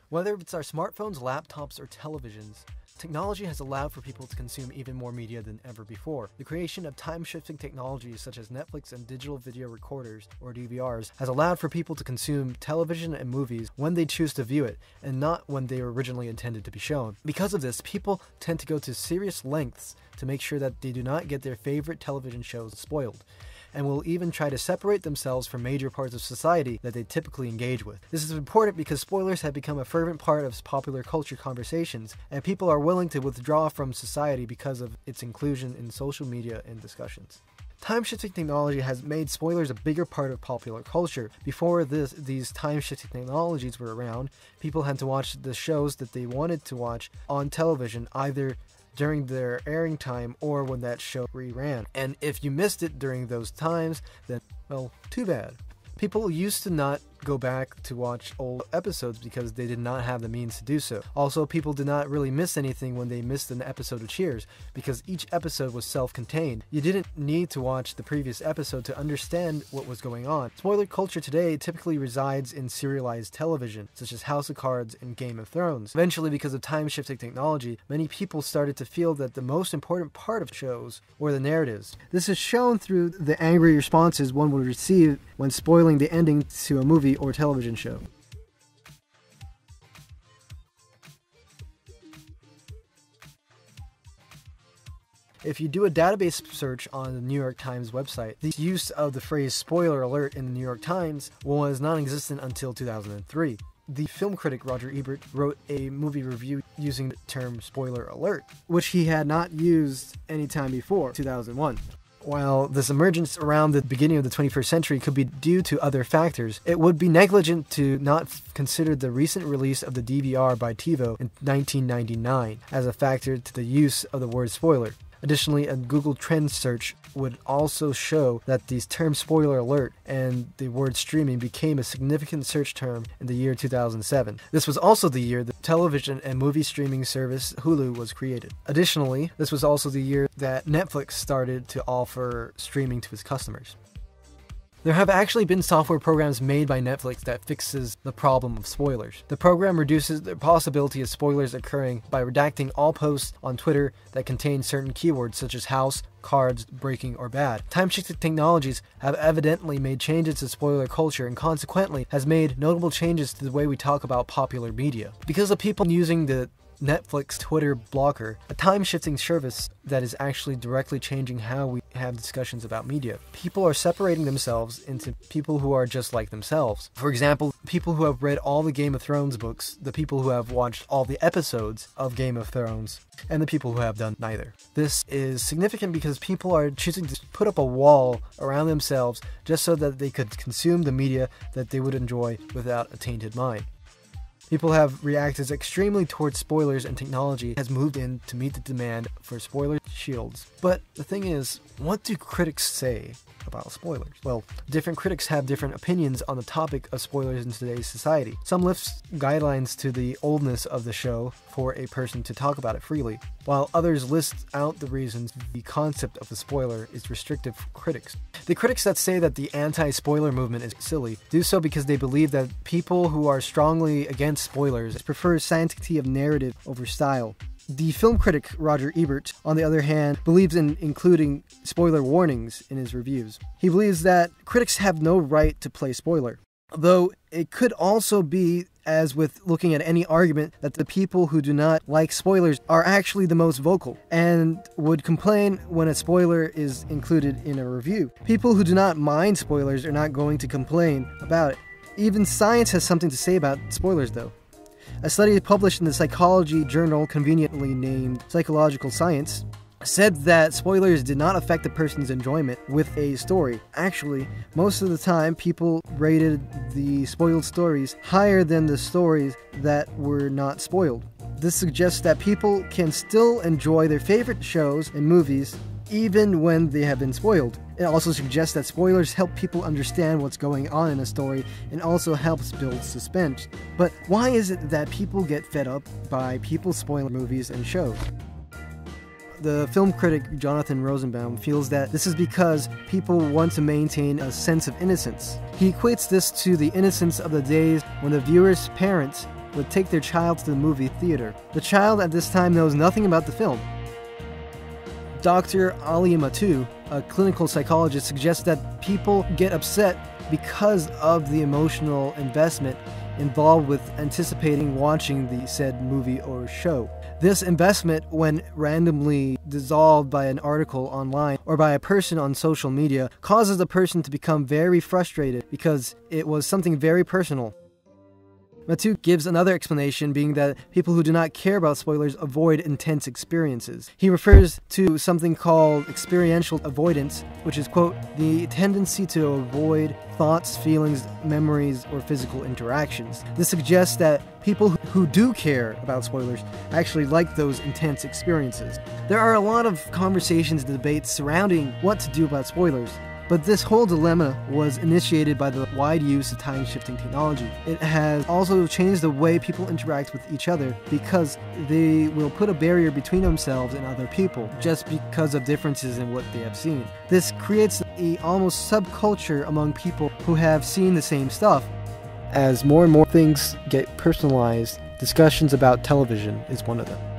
Whether it's our smartphones, laptops, or televisions, technology has allowed for people to consume even more media than ever before. The creation of time-shifting technologies such as Netflix and digital video recorders, or DVRs, has allowed for people to consume television and movies when they choose to view it, and not when they were originally intended to be shown. Because of this, people tend to go to serious lengths to make sure that they do not get their favorite television shows spoiled, and will even try to separate themselves from major parts of society that they typically engage with. This is important because spoilers have become a fervent part of popular culture conversations, and people are willing to withdraw from society because of its inclusion in social media and discussions. Time-shifting technology has made spoilers a bigger part of popular culture. Before these time-shifting technologies were around, people had to watch the shows that they wanted to watch on television, either during their airing time or when that show reran. And if you missed it during those times, then, well, too bad. People used to not go back to watch old episodes because they did not have the means to do so. Also, people did not really miss anything when they missed an episode of Cheers, because each episode was self-contained. You didn't need to watch the previous episode to understand what was going on. Spoiler culture today typically resides in serialized television, such as House of Cards and Game of Thrones. Eventually, because of time-shifting technology, many people started to feel that the most important part of shows were the narratives. This is shown through the angry responses one would receive when spoiling the ending to a movie or television show. If you do a database search on the New York Times website, the use of the phrase spoiler alert in the New York Times was non-existent until 2003. The film critic Roger Ebert wrote a movie review using the term spoiler alert, which he had not used any time before 2001. While this emergence around the beginning of the 21st century could be due to other factors, it would be negligent to not consider the recent release of the DVR by TiVo in 1999 as a factor to the use of the word spoiler. Additionally, a Google Trends search would also show that these terms spoiler alert and the word streaming became a significant search term in the year 2007. This was also the year the television and movie streaming service Hulu was created. Additionally, this was also the year that Netflix started to offer streaming to its customers. There have actually been software programs made by Netflix that fixes the problem of spoilers. The program reduces the possibility of spoilers occurring by redacting all posts on Twitter that contain certain keywords such as house, cards, breaking, or bad. Time-shifting technologies have evidently made changes to spoiler culture and consequently has made notable changes to the way we talk about popular media. Because of people using the Netflix Twitter blocker, a time-shifting service that is actually directly changing how we have discussions about media. People are separating themselves into people who are just like themselves. For example, people who have read all the Game of Thrones books, the people who have watched all the episodes of Game of Thrones, and the people who have done neither. This is significant because people are choosing to put up a wall around themselves just so that they could consume the media that they would enjoy without a tainted mind. People have reacted extremely towards spoilers, and technology has moved in to meet the demand for spoiler shields. But the thing is, what do critics say about spoilers? Well, different critics have different opinions on the topic of spoilers in today's society. Some lift guidelines to the oldness of the show for a person to talk about it freely, while others list out the reasons the concept of a spoiler is restrictive for critics. The critics that say that the anti-spoiler movement is silly do so because they believe that people who are strongly against spoilers prefer sanctity of narrative over style. The film critic Roger Ebert, on the other hand, believes in including spoiler warnings in his reviews. He believes that critics have no right to play spoiler, though it could also be, as with looking at any argument, that the people who do not like spoilers are actually the most vocal and would complain when a spoiler is included in a review. People who do not mind spoilers are not going to complain about it. Even science has something to say about spoilers, though. A study published in the psychology journal conveniently named Psychological Science said that spoilers did not affect a person's enjoyment with a story. Actually, most of the time, people rated the spoiled stories higher than the stories that were not spoiled. This suggests that people can still enjoy their favorite shows and movies even when they have been spoiled. It also suggests that spoilers help people understand what's going on in a story and also helps build suspense. But why is it that people get fed up by people spoiling movies and shows? The film critic Jonathan Rosenbaum feels that this is because people want to maintain a sense of innocence. He equates this to the innocence of the days when the viewer's parents would take their child to the movie theater. The child at this time knows nothing about the film. Dr. Ali Mattu, a clinical psychologist, suggests that people get upset because of the emotional investment involved with anticipating watching the said movie or show. This investment, when randomly dissolved by an article online or by a person on social media, causes the person to become very frustrated because it was something very personal. Mattu gives another explanation, being that people who do not care about spoilers avoid intense experiences. He refers to something called experiential avoidance, which is, quote, the tendency to avoid thoughts, feelings, memories, or physical interactions. This suggests that people who do care about spoilers actually like those intense experiences. There are a lot of conversations and debates surrounding what to do about spoilers. But this whole dilemma was initiated by the wide use of time-shifting technology. It has also changed the way people interact with each other because they will put a barrier between themselves and other people just because of differences in what they have seen. This creates a almost subculture among people who have seen the same stuff. As more and more things get personalized, discussions about television is one of them.